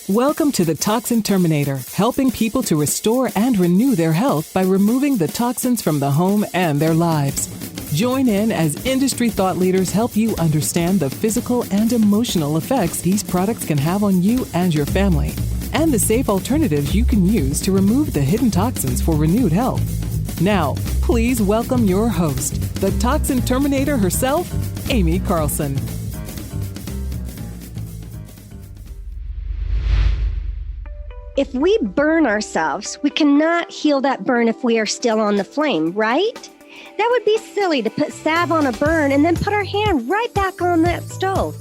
Welcome to the Toxin Terminator, helping people to restore and renew their health by removing the toxins from the home and their lives. Join in as industry thought leaders help you understand the physical and emotional effects these products can have on you and your family, and the safe alternatives you can use to remove the hidden toxins for renewed health. Now, please welcome your host, the Toxin Terminator herself, Amy Carlson. If we burn ourselves, we cannot heal that burn if we are still on the flame, right? That would be silly to put salve on a burn and then put our hand right back on that stove.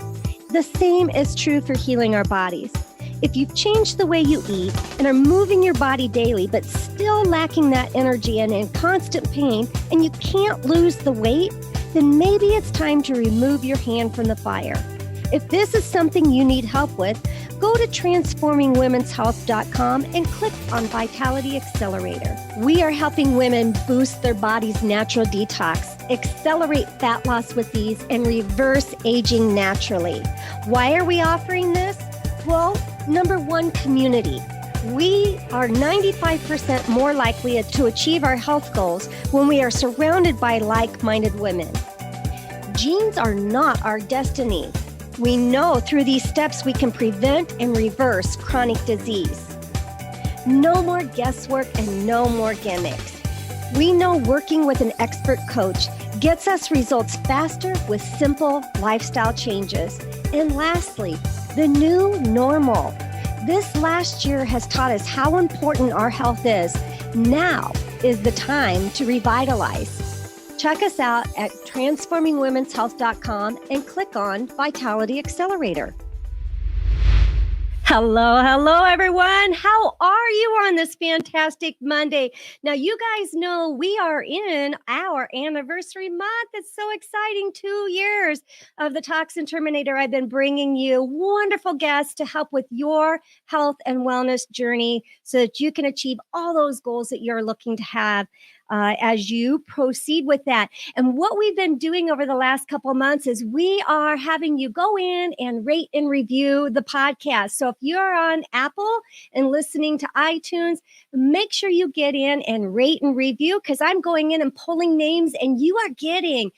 The same is true for healing our bodies. If you've changed the way you eat and are moving your body daily, but still lacking that energy and in constant pain, and you can't lose the weight, then maybe it's time to remove your hand from the fire. If this is something you need help with, go to transformingwomenshealth.com and click on Vitality Accelerator. We are helping women boost their body's natural detox, accelerate fat loss with ease, and reverse aging naturally. Why are we offering this? Well, number one, community. We are 95% more likely to achieve our health goals when we are surrounded by like-minded women. Genes are not our destiny. We know through these steps we can prevent and reverse chronic disease. No more guesswork and no more gimmicks. We know working with an expert coach gets us results faster with simple lifestyle changes. And lastly, the new normal. This last year has taught us how important our health is. Now is the time to revitalize. Check us out at transformingwomenshealth.com and click on Vitality Accelerator. Hello, everyone. How are you on this fantastic Monday? Now, you guys know we are in our anniversary month. It's so exciting. 2 years of the Toxin Terminator. I've been bringing you wonderful guests to help with your health and wellness journey so that you can achieve all those goals that you're looking to have as you proceed with that. And what we've been doing over the last couple of months is we are having you go in and rate and review the podcast. So if you're on Apple and listening to iTunes, make sure you get in and rate and review, because I'm going in and pulling names, and you are getting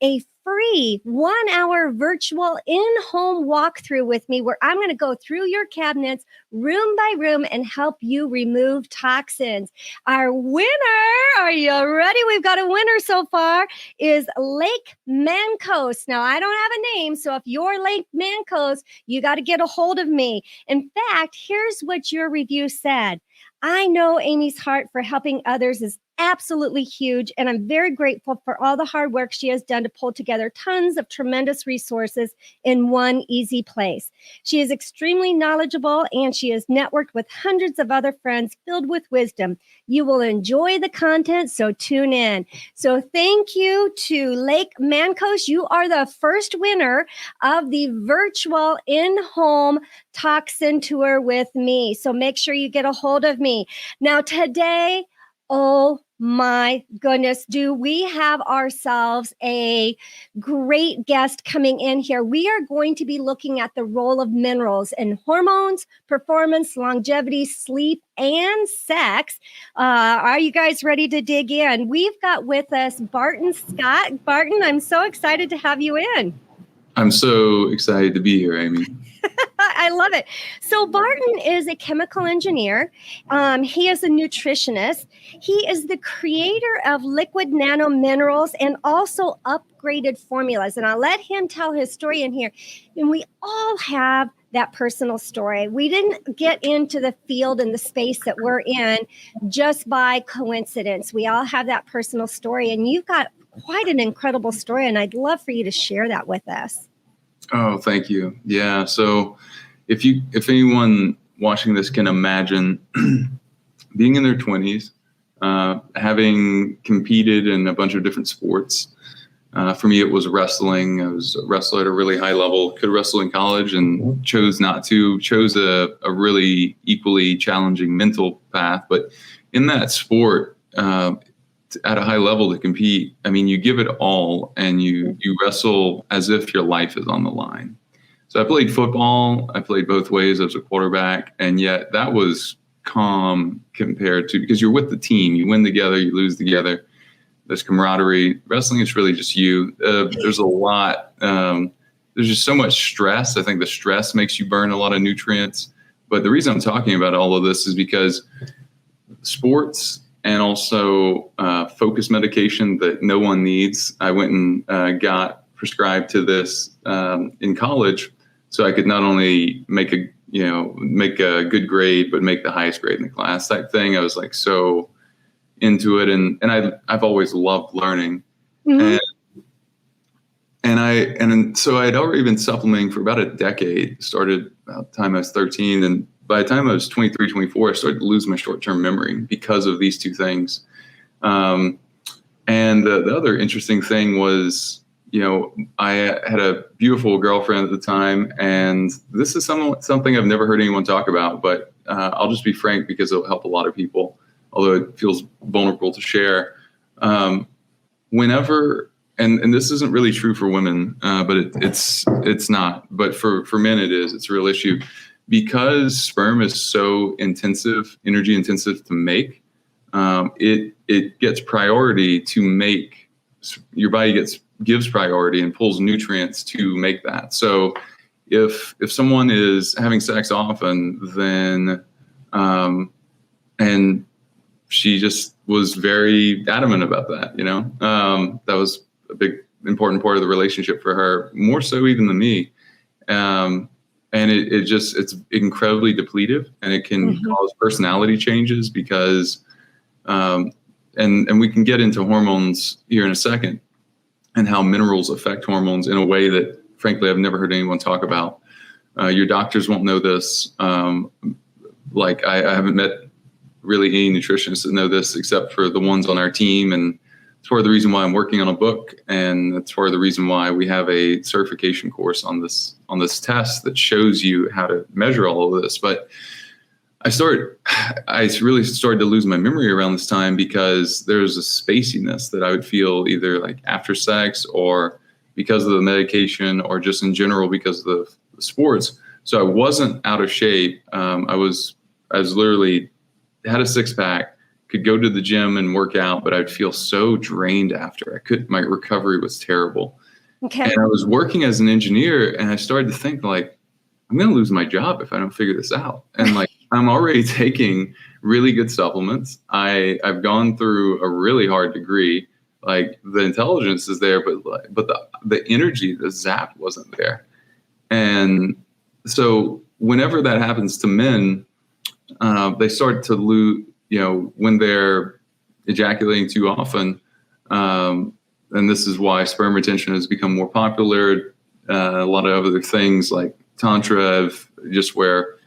a free 1-hour virtual in-home walkthrough with me, where I'm going to go through your cabinets room by room and help you remove toxins. Our winner, are you ready? We've got a winner so far, is Lake Mancos. Now, I don't have a name, so if you're Lake Mancos, you got to get a hold of me. In fact, here's what your review said. I know Amy's heart for helping others is absolutely huge, and I'm very grateful for all the hard work she has done to pull together tons of tremendous resources in one easy place. She is extremely knowledgeable, and she has networked with hundreds of other friends filled with wisdom. You will enjoy the content, so tune in. So thank you to Lake Mancos. You are the first winner of the virtual in-home toxin tour with me. So make sure you get a hold of me. Now today, oh my goodness, do we have ourselves a great guest coming in here. We are going to be looking at the role of minerals in hormones, performance, longevity, sleep, and sex. Are you guys ready to dig in? We've got with us Barton Scott. Barton, I'm so excited to have you in. I'm so excited to be here, Amy. I love it. So Barton is a chemical engineer. He is a nutritionist. He is the creator of liquid nano minerals and also upgraded formulas. And I'll let him tell his story in here. And we all have that personal story. We didn't get into the field and the space that we're in just by coincidence. We all have that personal story. And you've got quite an incredible story. And I'd love for you to share that with us. Oh, thank you. Yeah. So if anyone watching this can imagine being in their 20s, having competed in a bunch of different sports. For me, it was wrestling. I was a wrestler at a really high level, could wrestle in college and chose not to, chose a really equally challenging mental path. But in that sport, at a high level to compete, I mean, you give it all and you wrestle as if your life is on the line. So I played football. I played both ways as a quarterback, and yet that was calm compared to, because you're with the team. You win together, you lose together. There's camaraderie. Wrestling is really just you. There's a lot. There's just so much stress. I think the stress makes you burn a lot of nutrients. But the reason I'm talking about all of this is because sports and also focus medication that no one needs. I went and got prescribed to this in college, so I could not only make a good grade, but make the highest grade in the class type thing. I was like so into it, and I've always loved learning, mm-hmm. and so I'd already been supplementing for about a decade. Started about the time I was 13, and by the time I was 23, 24, I started to lose my short-term memory because of these two things. And the other interesting thing was, I had a beautiful girlfriend at the time, and this is something I've never heard anyone talk about, but I'll just be frank because it'll help a lot of people, although it feels vulnerable to share. Whenever, and this isn't really true for women, but it's not, but for men it is. It's a real issue. Because sperm is so energy intensive to make, it gets priority to make. Your body gives priority and pulls nutrients to make that. So if someone is having sex often, then and she just was very adamant about that, that was a big important part of the relationship for her, more so even than me. And it's incredibly depletive, and it can mm-hmm. cause personality changes because, and we can get into hormones here in a second and how minerals affect hormones in a way that, frankly, I've never heard anyone talk about. Your doctors won't know this. Like I haven't met really any nutritionists that know this except for the ones on our team. And it's part of the reason why I'm working on a book, and that's part of the reason why we have a certification course on this test that shows you how to measure all of this. But I really started to lose my memory around this time because there's a spaciness that I would feel either like after sex or because of the medication or just in general because of the sports. So I wasn't out of shape. I was literally had a six-pack, could go to the gym and work out, but I'd feel so drained after. My recovery was terrible. Okay. And I was working as an engineer, and I started to think like, I'm going to lose my job if I don't figure this out. And like, I'm already taking really good supplements. I've gone through a really hard degree. Like the intelligence is there, but the energy, the zap wasn't there. And so whenever that happens to men, they start to lose, when they're ejaculating too often, and this is why sperm retention has become more popular. A lot of other things like Tantra, just where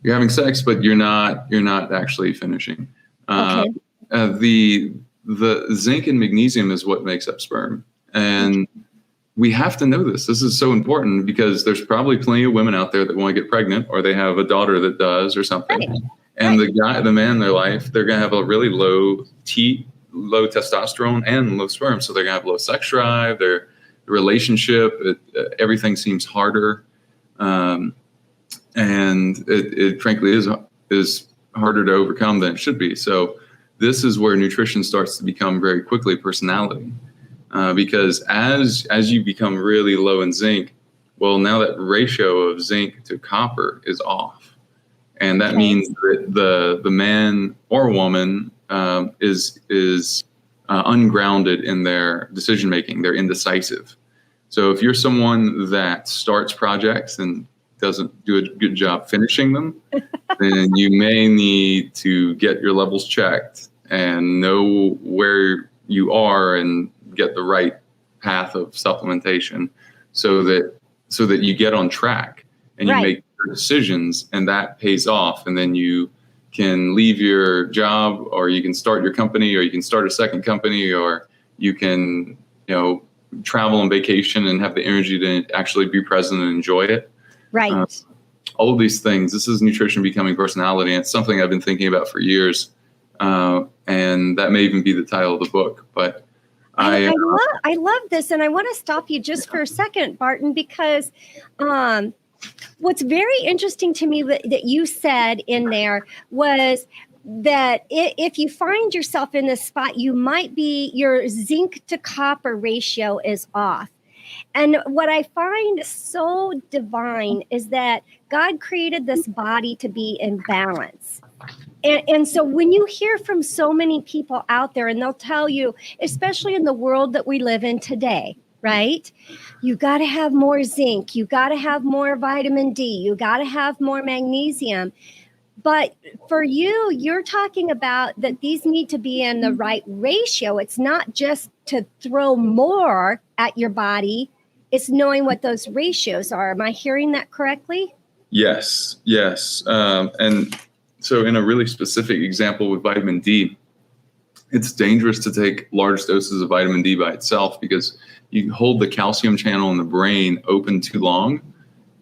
you're having sex, but you're not actually finishing. Okay. The zinc and magnesium is what makes up sperm. And we have to know this. This is so important because there's probably plenty of women out there that want to get pregnant, or they have a daughter that does or something. Right. And the man in their life, they're going to have a really low testosterone and low sperm. So they're going to have low sex drive, their relationship, everything seems harder. And it frankly is harder to overcome than it should be. So this is where nutrition starts to become very quickly personality. Because as you become really low in zinc, well, now that ratio of zinc to copper is off. And that means that the man or woman is ungrounded in their decision making. They're indecisive. So if you're someone that starts projects and doesn't do a good job finishing them, then you may need to get your levels checked and know where you are and get the right path of supplementation so that you get on track and you make decisions, and that pays off. And then you can leave your job, or you can start your company, or you can start a second company, or you can, travel on vacation and have the energy to actually be present and enjoy it. Right. All of these things. This is nutrition becoming personality. And it's something I've been thinking about for years. And that may even be the title of the book, but I love this. And I want to stop you just for a second, Barton, because What's very interesting to me that you said in there was that if you find yourself in this spot, you might be, your zinc to copper ratio is off. And what I find so divine is that God created this body to be in balance. And so when you hear from so many people out there, and they'll tell you, especially in the world that we live in today, right? You got to have more zinc. You got to have more vitamin D. You got to have more magnesium. But for you, you're talking about that these need to be in the right ratio. It's not just to throw more at your body. It's knowing what those ratios are. Am I hearing that correctly? Yes. And so in a really specific example with vitamin D, it's dangerous to take large doses of vitamin D by itself because you hold the calcium channel in the brain open too long,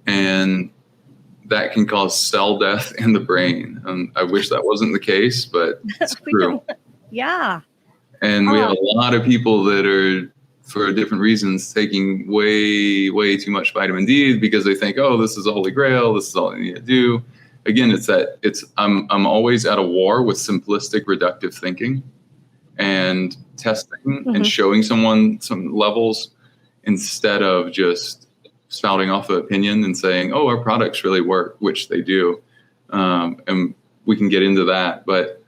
and that can cause cell death in the brain. I wish that wasn't the case, but it's true. Yeah. And we have a lot of people that are, for different reasons, taking way too much vitamin D because they think, oh, this is the Holy Grail. This is all I need to do. Again, I'm always at a war with simplistic reductive thinking and testing and showing someone some levels instead of just spouting off an opinion and saying, oh, our products really work, which they do. And we can get into that. But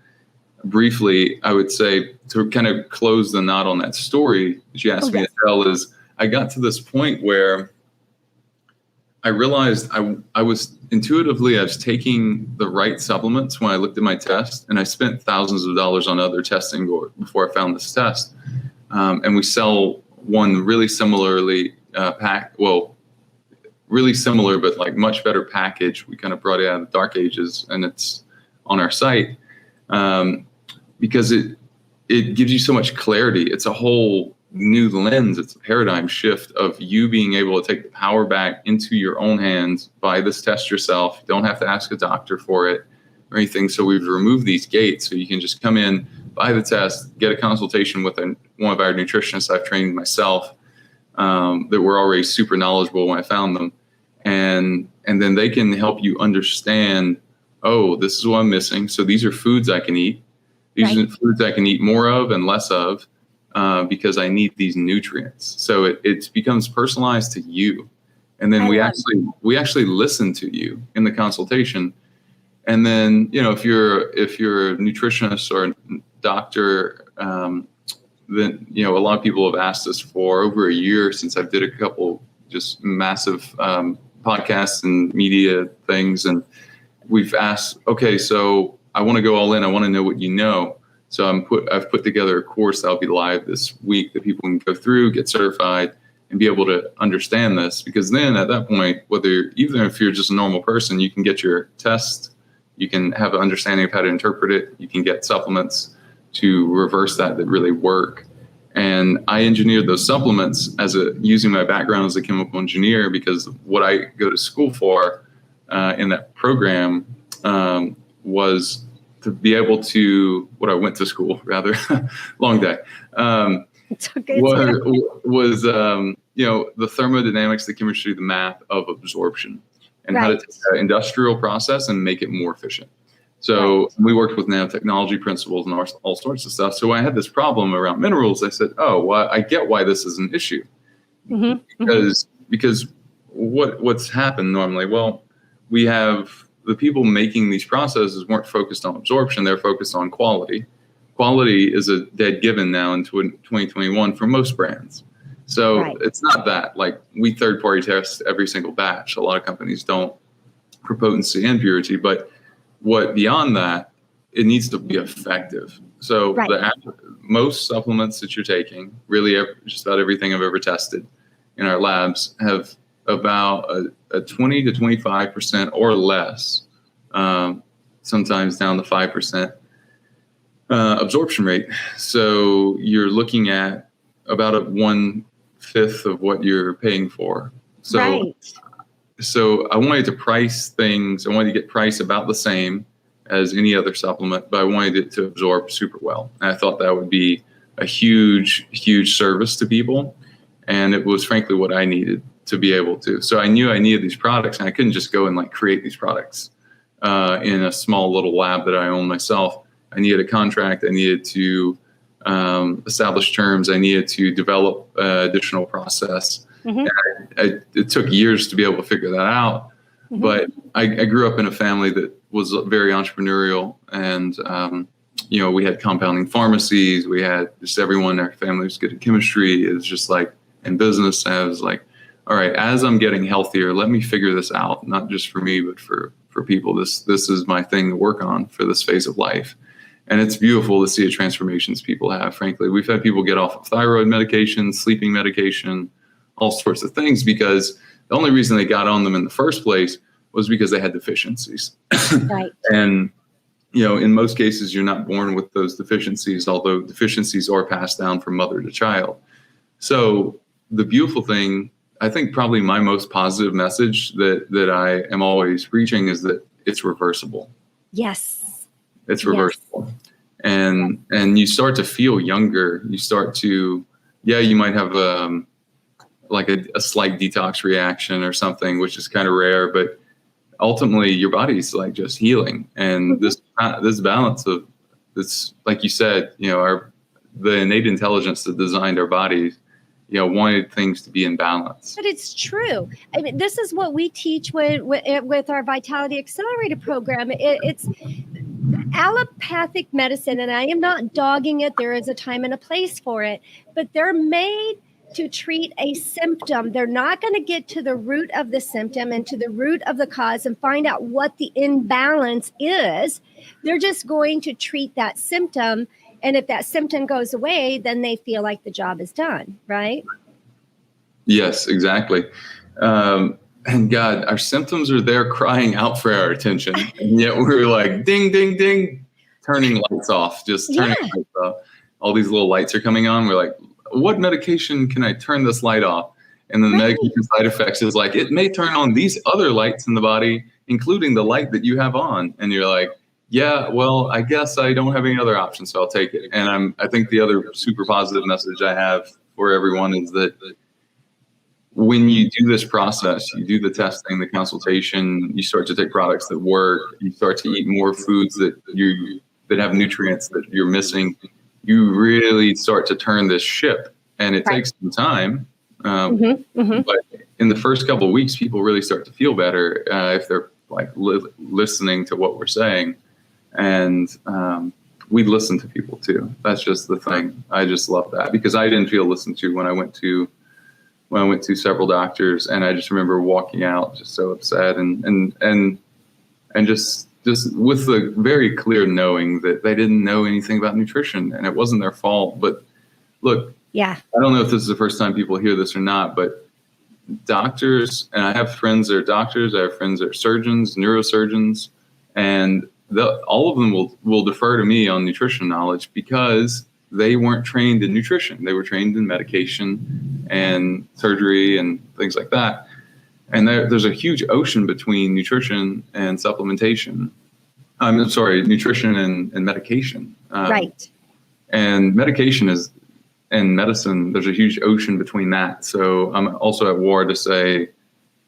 briefly, I would say to kind of close the knot on that story that you asked me to tell is I got to this point where I realized I was taking the right supplements when I looked at my test, and I spent thousands of dollars on other testing before I found this test. And we sell one really similarly really similar, but like much better package. We kind of brought it out of the dark ages, and it's on our site because it gives you so much clarity. It's a whole new lens. It's a paradigm shift of you being able to take the power back into your own hands, buy this test yourself. You don't have to ask a doctor for it or anything. So we've removed these gates so you can just come in, buy the test, get a consultation with one of our nutritionists I've trained myself that were already super knowledgeable when I found them. And then they can help you understand, oh, this is what I'm missing. So these are foods I can eat. These are foods I can eat more of and less of because I need these nutrients. So it becomes personalized to you. And then we actually listen to you in the consultation. And then, if you're a nutritionist or a doctor, then, a lot of people have asked us for over a year since I did a couple just massive podcasts and media things. And we've asked, okay, so I want to go all in. I want to know what you know. So I've put together a course that'll be live this week that people can go through, get certified, and be able to understand this. Because then at that point, even if you're just a normal person, you can get your test, you can have an understanding of how to interpret it, you can get supplements to reverse that really work. And I engineered those supplements using my background as a chemical engineer, because what I go to school for in that program was to be able to, what I went to school rather, long day, it's okay, was the thermodynamics, the chemistry, the math of absorption, and how to take that industrial process and make it more efficient. So we worked with nanotechnology principles and all sorts of stuff. So when I had this problem around minerals, I said, oh, well, I get why this is an issue. Because what's happened normally? Well, we have the people making these processes weren't focused on absorption. They're focused on quality. Quality is a dead given now in 2021 for most brands. So it's not that. Like, we third-party test every single batch. A lot of companies don't for potency and purity, but beyond that, it needs to be effective. So most supplements that you're taking, really just about everything I've ever tested in our labs, have about a 20 to 25% or less, sometimes down to 5% absorption rate. So you're looking at about 1/5 of what you're paying for. So I wanted to price things. I wanted to get price about the same as any other supplement, but I wanted it to absorb super well. And I thought that would be a huge, huge service to people. And it was frankly what I needed. to be able to. So I knew I needed these products, and I couldn't just go and like create these products in a small little lab that I own myself. I needed a contract. I needed to establish terms. I needed to develop additional process. And it took years to be able to figure that out. But I grew up in a family that was very entrepreneurial, and we had compounding pharmacies. We had just everyone in our family was good at chemistry. It was just like in business. I was like, all right, as I'm getting healthier, let me figure this out, not just for me, but for people. This is my thing to work on for this phase of life. And it's beautiful to see the transformations people have, frankly. We've had people get off of thyroid medication, sleeping medication, all sorts of things, because the only reason they got on them in the first place was because they had deficiencies. Right. And, in most cases, you're not born with those deficiencies, although deficiencies are passed down from mother to child. So the beautiful thing, I think probably my most positive message that I am always preaching is that it's reversible. Yes. It's reversible. Yes. And you start to feel younger. You start to, you might have like a slight detox reaction or something, which is kind of rare, but ultimately your body's like just healing. And this balance of this, like you said, the innate intelligence that designed our bodies, wanted things to be in balance. But it's true. I mean, this is what we teach with our Vitality Accelerator program. It's allopathic medicine, and I am not dogging it. There is a time and a place for it, but they're made to treat a symptom. They're not going to get to the root of the symptom and to the root of the cause and find out what the imbalance is. They're just going to treat that symptom. And if that symptom goes away, then they feel like the job is done, right? Yes, exactly. And God, our symptoms are there crying out for our attention. And yet we're like, ding, ding, ding, turning lights off, just turning lights off. All these little lights are coming on. We're like, what medication can I turn this light off? And then the medication side effects is like, it may turn on these other lights in the body, including the light that you have on. And you're like, yeah, well, I guess I don't have any other options, so I'll take it. And I think the other super positive message I have for everyone is that when you do this process, you do the testing, the consultation, you start to take products that work, you start to eat more foods that have nutrients that you're missing, you really start to turn this ship. And it takes some time. But in the first couple of weeks, people really start to feel better if they're like listening to what we're saying. And we listen to people too. That's just the thing. I just love that, because I didn't feel listened to when I went to several doctors, and I just remember walking out just so upset and just with the very clear knowing that they didn't know anything about nutrition, and it wasn't their fault. But look, I don't know if this is the first time people hear this or not, but doctors, and I have friends that are doctors, I have friends that are surgeons, neurosurgeons, and all of them will defer to me on nutrition knowledge because they weren't trained in nutrition. They were trained in medication and surgery and things like that. And there's a huge ocean between nutrition and supplementation. I'm sorry, nutrition and medication. Right. And medication and medicine, there's a huge ocean between that. So I'm also at war to say,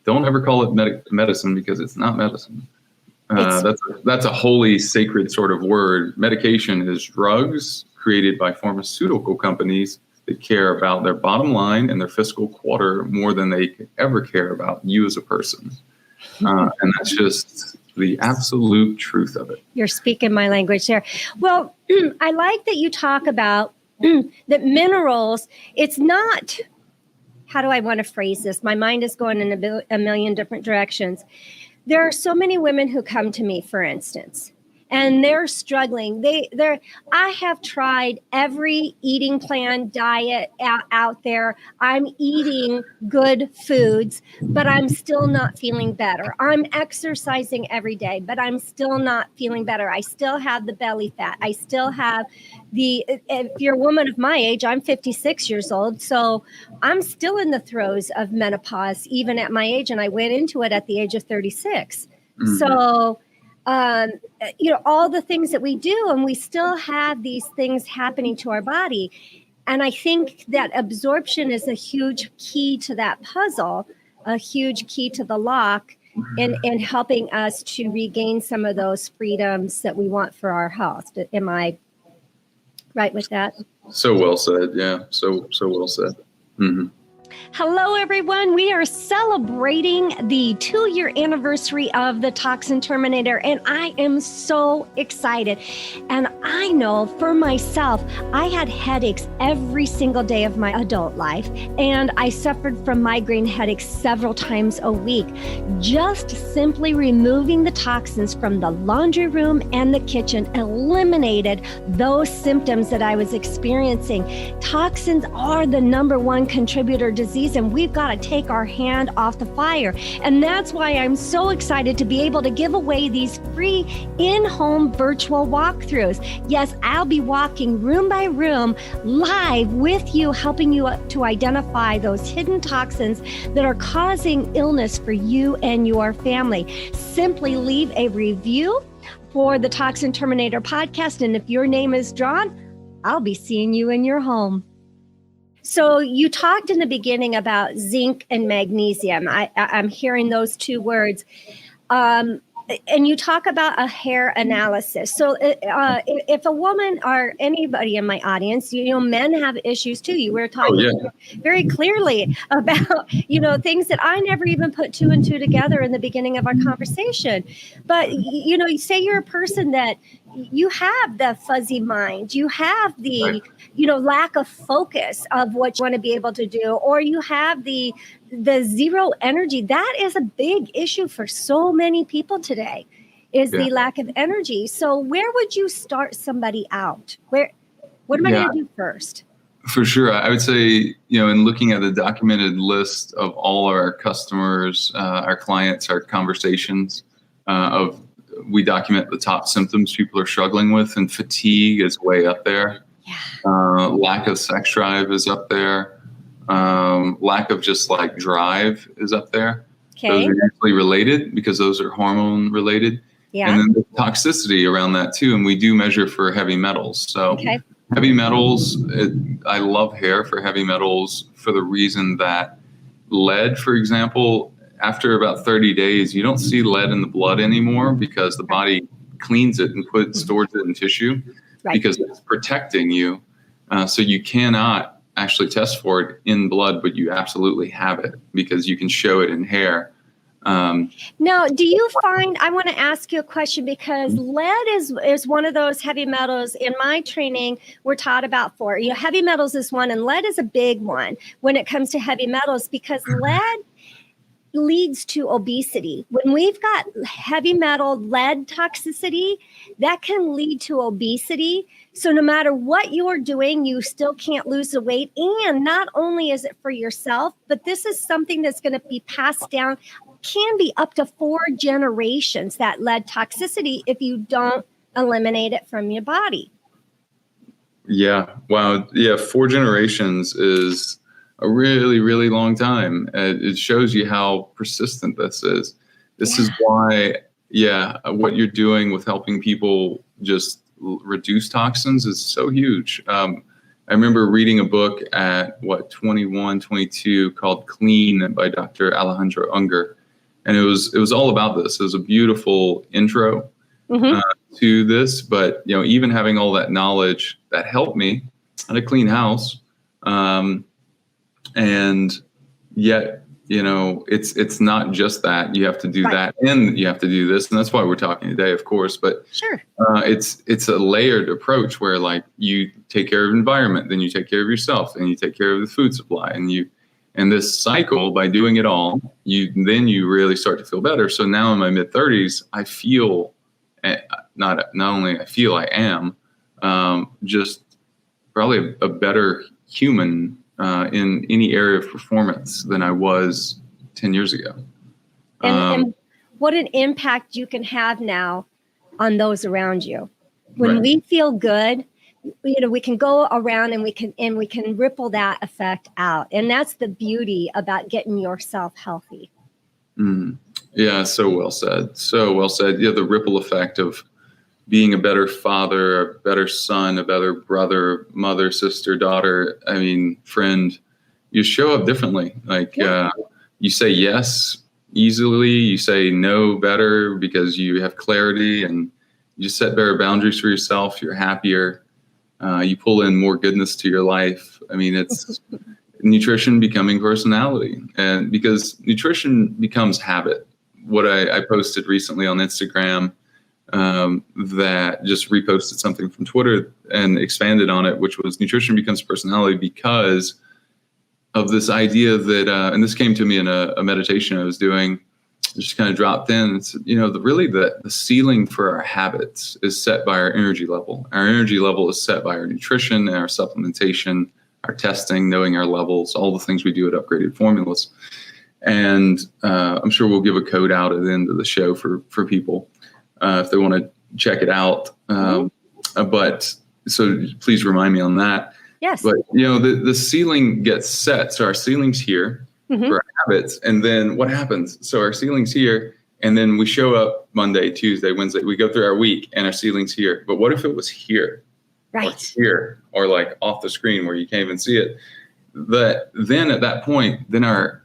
don't ever call it medicine, because it's not medicine. That's a holy, sacred sort of word. Medication is drugs created by pharmaceutical companies that care about their bottom line and their fiscal quarter more than they could ever care about you as a person. And that's just the absolute truth of it. You're speaking my language there. Well, I like that you talk about that minerals. It's not, how do I want to phrase this? My mind is going in a million different directions. There are so many women who come to me, for instance, and they're struggling. I have tried every eating plan, diet out there. I'm eating good foods, but I'm still not feeling better. I'm exercising every day, but I'm still not feeling better. I still have the belly fat. I still have if you're a woman of my age, I'm 56 years old. So I'm still in the throes of menopause, even at my age. And I went into it at the age of 36. So, all the things that we do, and we still have these things happening to our body. And I think that absorption is a huge key to that puzzle. a huge key to the lock in helping us to regain some of those freedoms that we want for our health. Am I right with that? So well said. Yeah. So well said. Mm-hmm. Hello, everyone. We are celebrating the 2-year anniversary of the Toxin Terminator, and I am so excited. And I know for myself, I had headaches every single day of my adult life, and I suffered from migraine headaches several times a week. Just simply removing the toxins from the laundry room and the kitchen eliminated those symptoms that I was experiencing. Toxins are the #1 contributor disease, and we've got to take our hand off the fire. And that's why I'm so excited to be able to give away these free in-home virtual walkthroughs. Yes, I'll be walking room by room live with you, helping you to identify those hidden toxins that are causing illness for you and your family. Simply leave a review for the Toxin Terminator podcast, and if your name is drawn, I'll be seeing you in your home. So you talked in the beginning about zinc and magnesium. I'm hearing those two words. And you talk about a hair analysis. So if a woman or anybody in my audience, men have issues too. You were talking very clearly about, things that I never even put 2 and 2 together in the beginning of our conversation. But, you say you're a person that you have the fuzzy mind, you have the, lack of focus of what you want to be able to do, or you have the zero energy. That is a big issue for so many people today, is the lack of energy. So where would you start somebody out? What am I going to do first? For sure. I would say, in looking at the documented list of all our customers, our clients, our conversations, we document the top symptoms people are struggling with, and fatigue is way up there. Yeah. Lack of sex drive is up there. Lack of just like drive is up there. Okay. Those are usually related because those are hormone related. Yeah. And then the toxicity around that too. And we do measure for heavy metals. So heavy metals, I love hair for heavy metals for the reason that lead, for example, after about 30 days, you don't see lead in the blood anymore because the body cleans it and stores it in tissue because it's protecting you. So you cannot actually test for it in blood, but you absolutely have it because you can show it in hair. Now, do you find, I want to ask you a question because lead is one of those heavy metals in my training we're taught about 4. Heavy metals is one, and lead is a big one when it comes to heavy metals because lead leads to obesity. When we've got heavy metal lead toxicity, that can lead to obesity. So no matter what you're doing, you still can't lose the weight. And not only is it for yourself, but this is something that's going to be passed down, can be up to 4 generations, that lead toxicity, if you don't eliminate it from your body. Yeah. Wow. Yeah. 4 generations is a really, really long time. It shows you how persistent this is. This is why, what you're doing with helping people just reduce toxins is so huge. I remember reading a book at 21, 22 called Clean by Dr. Alejandro Unger. And it was all about this. It was a beautiful intro to this, but even having all that knowledge that helped me at a clean house, and yet, it's not just that. You have to do that, and you have to do this, and that's why we're talking today, of course. But it's a layered approach where, like, you take care of environment, then you take care of yourself, and you take care of the food supply, and this cycle, by doing it all, you really start to feel better. So now in my mid-30s, I feel not only I feel, I am just probably a better human in any area of performance than I was 10 years ago. And what an impact you can have now on those around you. When we feel good, we can go around and we can ripple that effect out. And that's the beauty about getting yourself healthy. Yeah, so well said. So well said. Yeah, the ripple effect of being a better father, a better son, a better brother, mother, sister, daughter, friend, you show up differently. you say yes easily, you say no better because you have clarity, and you just set better boundaries for yourself. You're happier. You pull in more goodness to your life. I mean, it's nutrition becoming personality, and because nutrition becomes habit. What I posted recently on Instagram, that just reposted something from Twitter and expanded on it, which was nutrition becomes personality because of this idea that, and this came to me in a meditation I was doing, just kind of dropped in. It's, really the ceiling for our habits is set by our energy level. Our energy level is set by our nutrition and our supplementation, our testing, knowing our levels, all the things we do at Upgraded Formulas. And I'm sure we'll give a code out at the end of the show for people if they want to check it out. But so please remind me on that. Yes. But, the ceiling gets set. So our ceiling's here for our habits. And then what happens? So our ceiling's here. And then we show up Monday, Tuesday, Wednesday. We go through our week and our ceiling's here. But what if it was here? Right. Or here, or like off the screen where you can't even see it? Then at that point,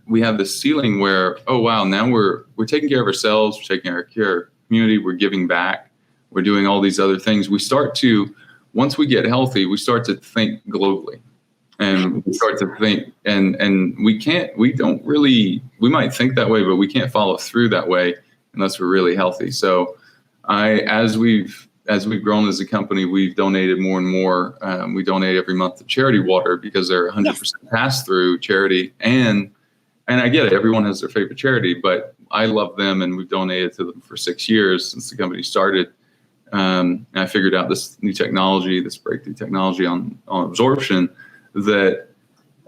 we have this ceiling where, oh, wow, now we're taking care of ourselves. We're taking care of our community. We're giving back. We're doing all these other things. We start to, once we get healthy, we start to think globally, and we start to think, and we might think that way, but we can't follow through that way unless we're really healthy. So as we've grown as a company, we've donated more and more. We donate every month to Charity Water because they're 100% pass through charity. And I get it. Everyone has their favorite charity, but I love them, and we've donated to them for 6 years since the company started. And I figured out this new technology, this breakthrough technology on absorption that,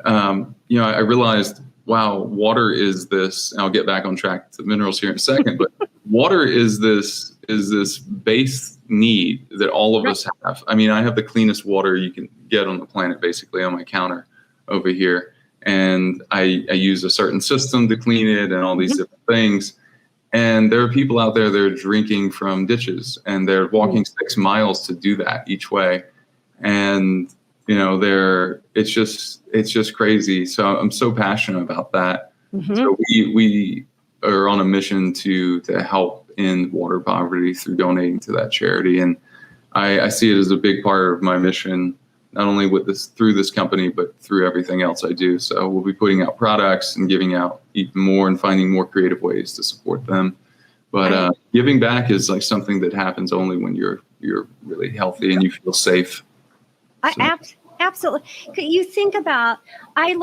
I realized, wow, water is this, and I'll get back on track to minerals here in a second, but water is this base need that all of us have. I mean, I have the cleanest water you can get on the planet, basically, on my counter over here. And I use a certain system to clean it and all these different things. And there are people out there that are drinking from ditches, and they're walking 6 miles to do that each way. And, it's just crazy. So I'm so passionate about that. So we are on a mission to help end water poverty through donating to that charity. And I see it as a big part of my mission, not only through this company, but through everything else I do. So we'll be putting out products and giving out even more and finding more creative ways to support them. But giving back is like something that happens only when you're really healthy and you feel safe. Absolutely. You think about, I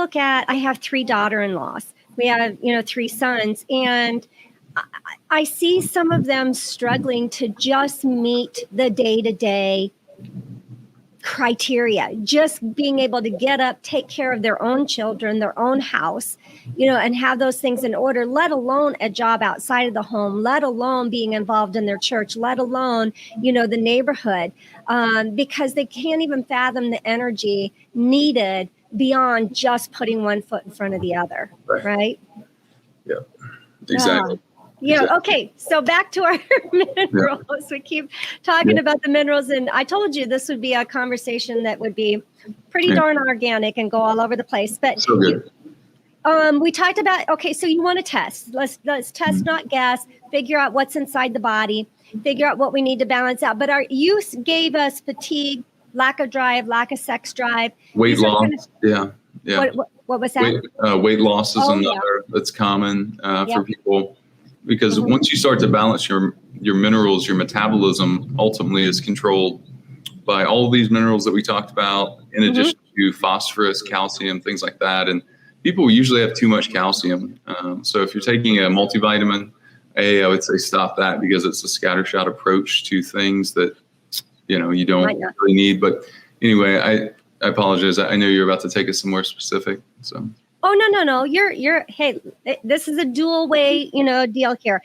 have 3 daughter-in-laws. We have, 3 sons, and I see some of them struggling to just meet the day-to-day criteria, just being able to get up, take care of their own children, their own house, and have those things in order, let alone a job outside of the home, let alone being involved in their church, let alone, the neighborhood, because they can't even fathom the energy needed beyond just putting one foot in front of the other. Right? Yeah, exactly. Okay. So back to our minerals. We keep talking about the minerals, and I told you this would be a conversation that would be pretty darn organic and go all over the place. But so good. We talked about, so you want to test. Let's test, not guess. Figure out what's inside the body. Figure out what we need to balance out. But you gave us fatigue, lack of drive, lack of sex drive, weight loss. Yeah. What was that? Weight loss is another that's common for people. Because once you start to balance your minerals, your metabolism ultimately is controlled by all of these minerals that we talked about, in addition to phosphorus, calcium, things like that. And people usually have too much calcium. So if you're taking a multivitamin, I would say stop that, because it's a scattershot approach to things that, you don't really need. But anyway, I apologize. I know you're about to take us somewhere specific. So. Oh, no. Hey, this is a dual way, deal here.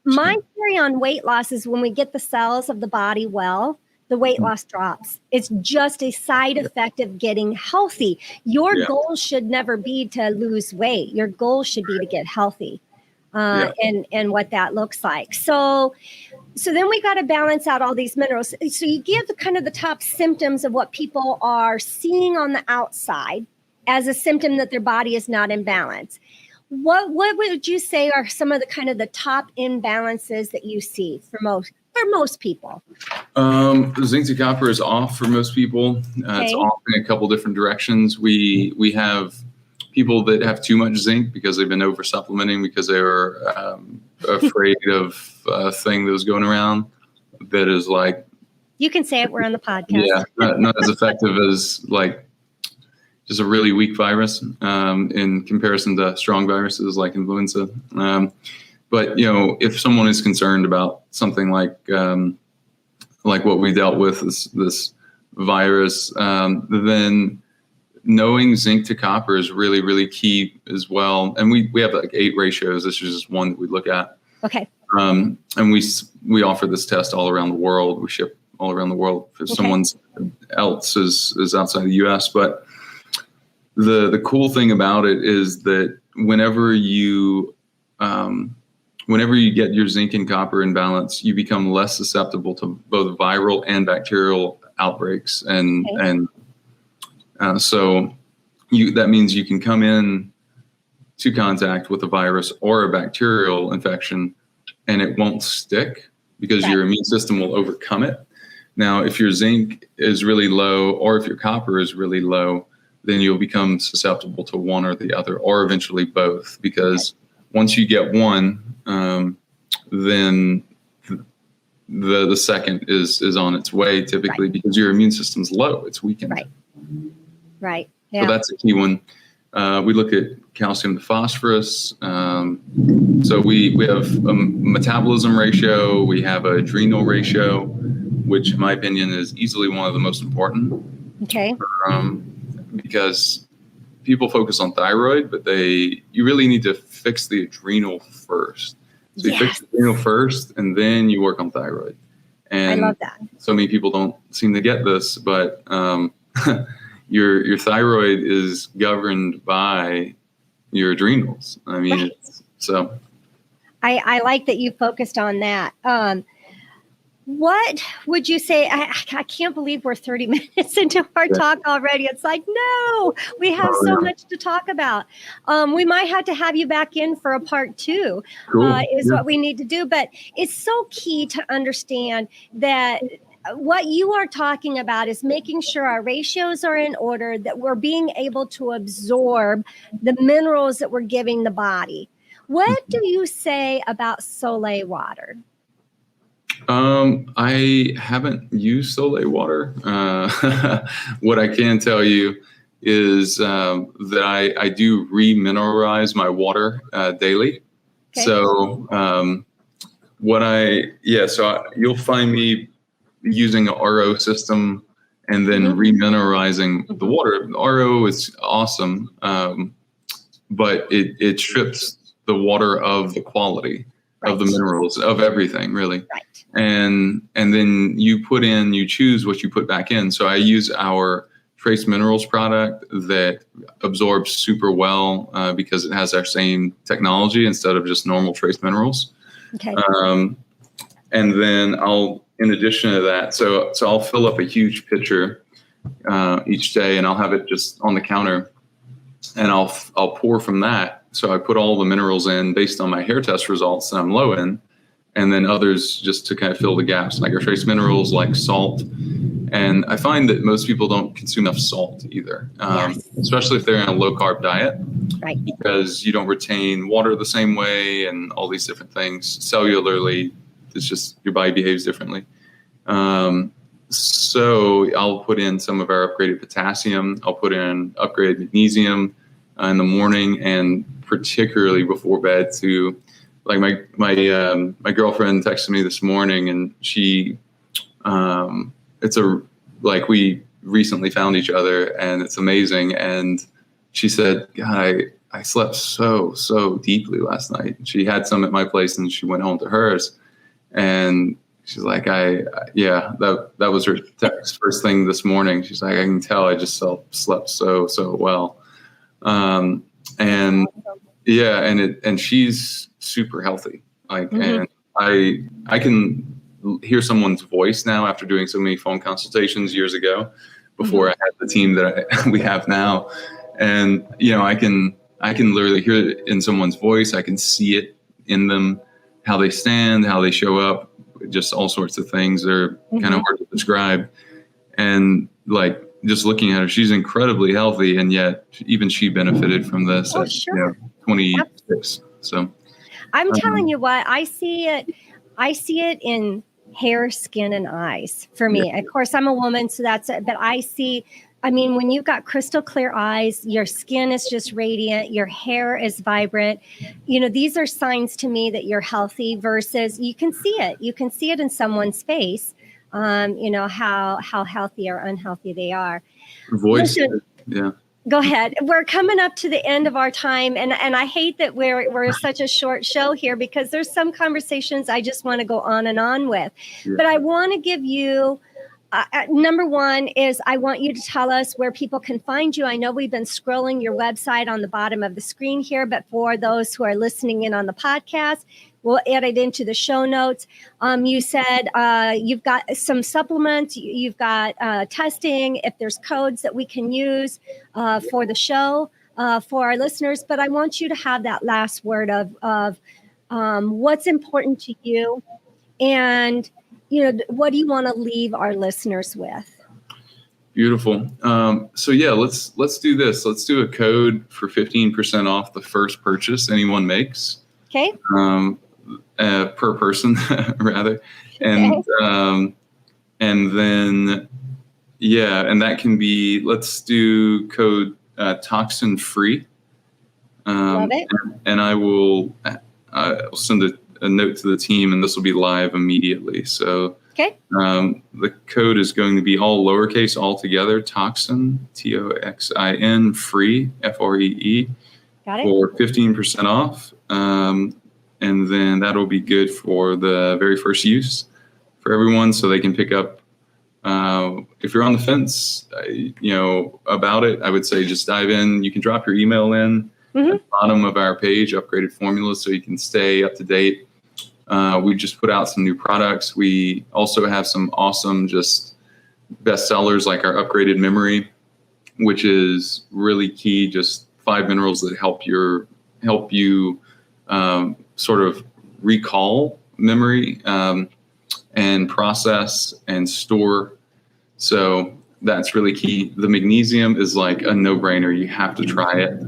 My theory on weight loss is when we get the cells of the body well, the weight loss drops. It's just a side effect of getting healthy. Your goal should never be to lose weight. Your goal should be to get healthy, and what that looks like. So then we got to balance out all these minerals. So you give kind of the top symptoms of what people are seeing on the outside as a symptom that their body is not in balance. What would you say are some of the kind of the top imbalances that you see for most people? Zinc to copper is off for most people. It's off in a couple different directions. We have people that have too much zinc because they've been over supplementing because they were afraid of a thing that was going around that is like. You can say it. We're on the podcast. Yeah, not as effective as like just a really weak virus in comparison to strong viruses like influenza. But if someone is concerned about something like what we dealt with, this virus, then knowing zinc to copper is really, really key as well. And we have like 8 ratios. This is just one that we look at. Okay. And we offer this test all around the world. We ship all around the world if someone else is outside the U.S. But the cool thing about it is that whenever you get your zinc and copper in balance, you become less susceptible to both viral and bacterial outbreaks. So that means you can come in to contact with a virus or a bacterial infection and it won't stick because your immune system will overcome it. Now, if your zinc is really low or if your copper is really low, then you'll become susceptible to one or the other, or eventually both, because once you get one, then the second is on its way typically because your immune system's low, it's weakened. Right. Yeah. So that's a key one. We look at calcium to phosphorus. So we have a metabolism ratio. We have a adrenal ratio, which in my opinion is easily one of the most important. Okay. Because people focus on thyroid, but you really need to fix the adrenal first. So you fix the adrenal first, and then you work on thyroid. And I love that. So many people don't seem to get this, but your thyroid is governed by your adrenals. I mean, I like that you focused on that. What would you say? I can't believe we're 30 minutes into our talk already. It's like, no, we have so much to talk about. We might have to have you back in for a part 2 what we need to do. But it's so key to understand that what you are talking about is making sure our ratios are in order, that we're being able to absorb the minerals that we're giving the body. What do you say about Soleil water? I haven't used Soleil water. What I can tell you is that I do remineralize my water daily. Okay. So you'll find me using an RO system and then remineralizing the water. The RO is awesome, but it strips the water of the quality of the minerals, of everything, really. Right. And then you choose what you put back in. So I use our Trace Minerals product that absorbs super well because it has our same technology instead of just normal Trace Minerals. Okay. And then in addition to that, so I'll fill up a huge pitcher each day, and I'll have it just on the counter, and I'll pour from that. So I put all the minerals in based on my hair test results that I'm low in, and then others just to kind of fill the gaps, like our trace minerals, like salt. And I find that most people don't consume enough salt either, especially if they're in a low carb diet, right? Because you don't retain water the same way and all these different things. Cellularly, it's just your body behaves differently. So I'll put in some of our upgraded potassium. I'll put in upgraded magnesium in the morning, and particularly before bed too. Like my girlfriend texted me this morning, and she we recently found each other, and it's amazing. And she said, God, I slept so deeply last night. She had some at my place and she went home to hers, and she's like, that was her text first thing this morning. She's like, I can tell I just slept so well. And she's super healthy. And I can hear someone's voice now after doing so many phone consultations years ago before I had the team that we have now. And, I can I can literally hear it in someone's voice. I can see it in them, how they stand, how they show up, just all sorts of things. They're kind of hard to describe. And like just looking at her, she's incredibly healthy, and yet even she benefited from this at 26. So I'm telling you what, I see it in hair, skin, and eyes for me. Of course, I'm a woman, so that's it. But I mean, when you've got crystal clear eyes, your skin is just radiant, your hair is vibrant. These are signs to me that you're healthy versus you can see it. You can see it in someone's face, how healthy or unhealthy they are. Voice. Listen, yeah. Go ahead. We're coming up to the end of our time, and I hate that we're such a short show here because there's some conversations I just want to go on and on with. Yeah. But I want to give you number one is I want you to tell us where people can find you. I know we've been scrolling your website on the bottom of the screen here, but for those who are listening in on the podcast, we'll add it into the show notes. You said you've got some supplements, you've got testing, if there's codes that we can use for the show for our listeners. But I want you to have that last word of what's important to you, and what do you want to leave our listeners with? Beautiful. So yeah, let's do this. Let's do a code for 15% off the first purchase anyone makes. Okay. Per person, rather, and then and that can be. Let's do code toxin free. Love it. And I will send a note to the team, and this will be live immediately. So the code is going to be all lowercase, all together. Toxin, TOXIN, free, FREE, got it, for 15% off. And then that'll be good for the very first use for everyone, so they can pick up. If you're on the fence, about it, I would say just dive in. You can drop your email in at the bottom of our page, Upgraded Formulas, so you can stay up to date. We just put out some new products. We also have some awesome just bestsellers like our Upgraded Memory, which is really key. Just 5 minerals that help you sort of recall memory and process and store. So that's really key. The magnesium is like a no-brainer. You have to try it.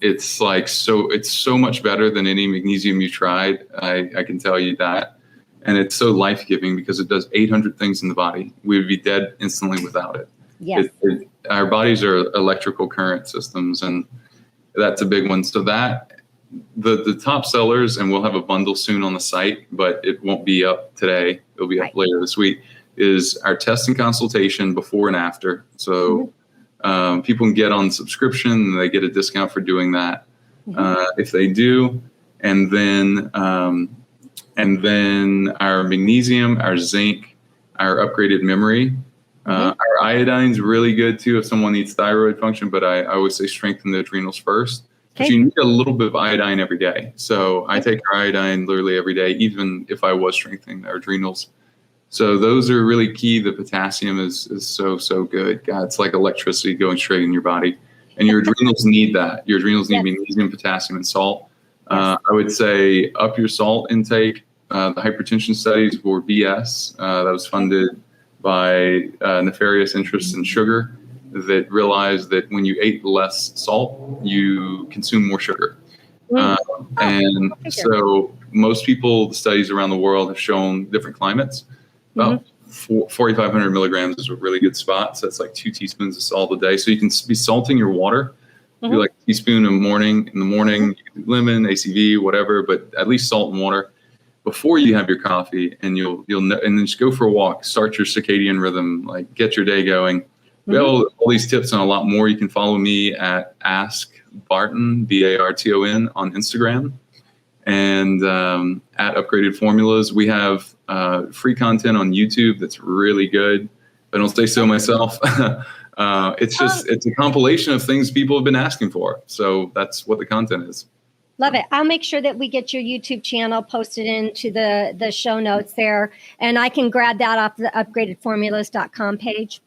It's like it's so much better than any magnesium you tried. I can tell you that. And it's so life-giving because it does 800 things in the body. We would be dead instantly without it. Yes. Our bodies are electrical current systems, and that's a big one. So that the top sellers, and we'll have a bundle soon on the site, but it won't be up today. It'll be up later this week, is our test and consultation before and after. So people can get on subscription, and they get a discount for doing that if they do. And then our magnesium, our zinc, our upgraded memory. Our iodine's really good too if someone needs thyroid function, but I always say strengthen the adrenals first. But you need a little bit of iodine every day. So I take our iodine literally every day, even if I was strengthening our adrenals. So those are really key. The potassium is so good. God, it's like electricity going straight in your body. And your adrenals need that. Your adrenals need magnesium, potassium, and salt. I would say up your salt intake. The hypertension studies were BS. That was funded by nefarious interests in sugar that realized that when you ate less salt, you consume more sugar. And so most people, the studies around the world have shown different climates. About 4,500 milligrams is a really good spot. So that's like 2 teaspoons of salt a day. So you can be salting your water. Do like a teaspoon in the morning, you can do lemon, ACV, whatever, but at least salt and water before you have your coffee, and you'll know, and then just go for a walk, start your circadian rhythm, like get your day going. We have all these tips and a lot more. You can follow me at Ask Barton, Barton, on Instagram, and at Upgraded Formulas. We have free content on YouTube that's really good. I don't say so myself. It's a compilation of things people have been asking for. So that's what the content is. Love it. I'll make sure that we get your YouTube channel posted into the show notes there. And I can grab that off the upgradedformulas.com page.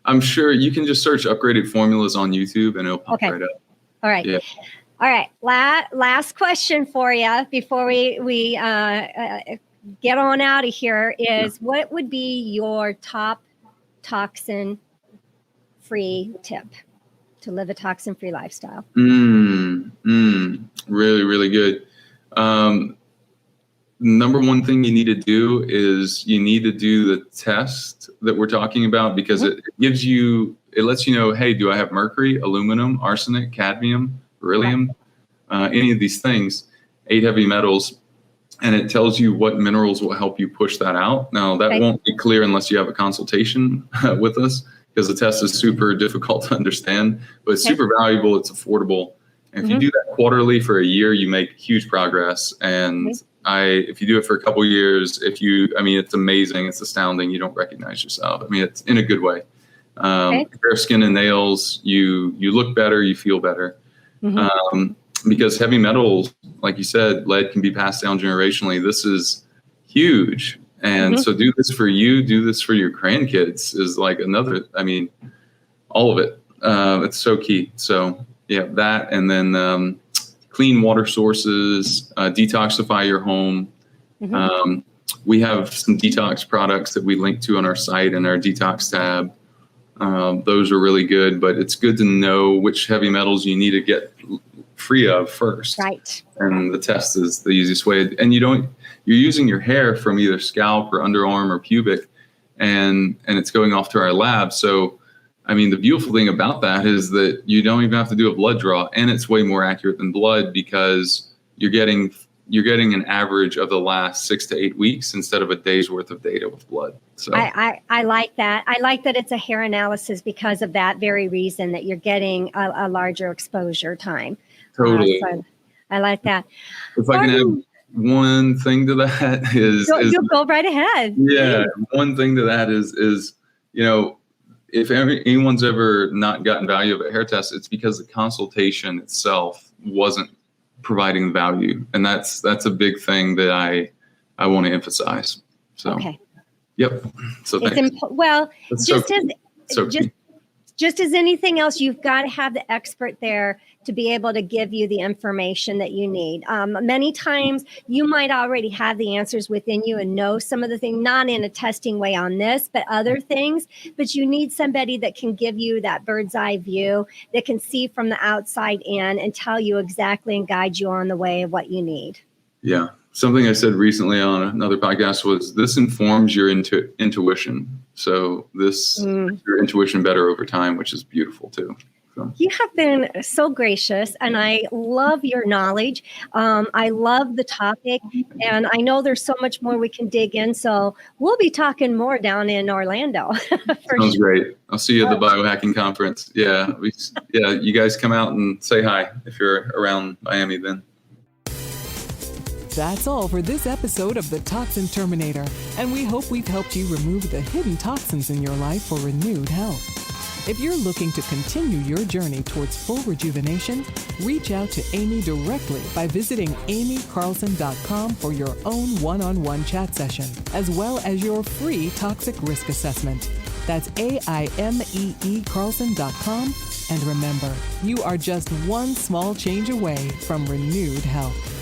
I'm sure you can just search Upgraded Formulas on YouTube and it'll pop right up. All right. Yeah. All right. Last question for you before we get on out of here is what would be your top toxin-free tip to live a toxin-free lifestyle? Really, really good. Number one thing you need to do is you need to do the test that we're talking about, because it lets you know, hey, do I have mercury, aluminum, arsenic, cadmium, beryllium, any of these things, 8 heavy metals, and it tells you what minerals will help you push that out. Now, that won't be clear unless you have a consultation with us, because the test is super difficult to understand, but it's super valuable. It's affordable. And if you do that quarterly for a year, you make huge progress. And if you do it for a couple of years, it's amazing. It's astounding. You don't recognize yourself. I mean, it's in a good way. Hair, skin, and nails, you look better, you feel better. Because heavy metals, like you said, lead can be passed down generationally. This is huge. And so do this for you, do this for your grandkids is like another, all of it. It's so key. So yeah, that, and then clean water sources, detoxify your home. We have some detox products that we link to on our site in our detox tab. Those are really good, but it's good to know which heavy metals you need to get free of first. Right. And the test is the easiest way. And you're using your hair from either scalp or underarm or pubic, and it's going off to our lab. So, the beautiful thing about that is that you don't even have to do a blood draw, and it's way more accurate than blood, because you're getting an average of the last 6 to 8 weeks instead of a day's worth of data with blood. So I like that. I like that it's a hair analysis because of that very reason, that you're getting a larger exposure time. Totally. So I like that. If I can add one thing to that you'll go right ahead. Yeah. One thing to that is, if anyone's ever not gotten value of a hair test, it's because the consultation itself wasn't providing value. And that's a big thing that I want to emphasize. So, okay. Yep. So thanks. Just as anything else, you've got to have the expert there to be able to give you the information that you need. Many times you might already have the answers within you and know some of the things, not in a testing way on this, but other things. But you need somebody that can give you that bird's eye view, that can see from the outside in and tell you exactly and guide you on the way of what you need. Yeah. Something I said recently on another podcast was, this informs your intuition. So this makes your intuition better over time, which is beautiful too. So. You have been so gracious, and I love your knowledge. I love the topic, and I know there's so much more we can dig in. So we'll be talking more down in Orlando. Sounds great. I'll see you at the biohacking conference. Yeah, you guys come out and say hi if you're around Miami then. That's all for this episode of The Toxin Terminator, and we hope we've helped you remove the hidden toxins in your life for renewed health. If you're looking to continue your journey towards full rejuvenation, reach out to Amy directly by visiting amycarlson.com for your own one-on-one chat session, as well as your free toxic risk assessment. That's AIMEEcarlson.com. And remember, you are just one small change away from renewed health.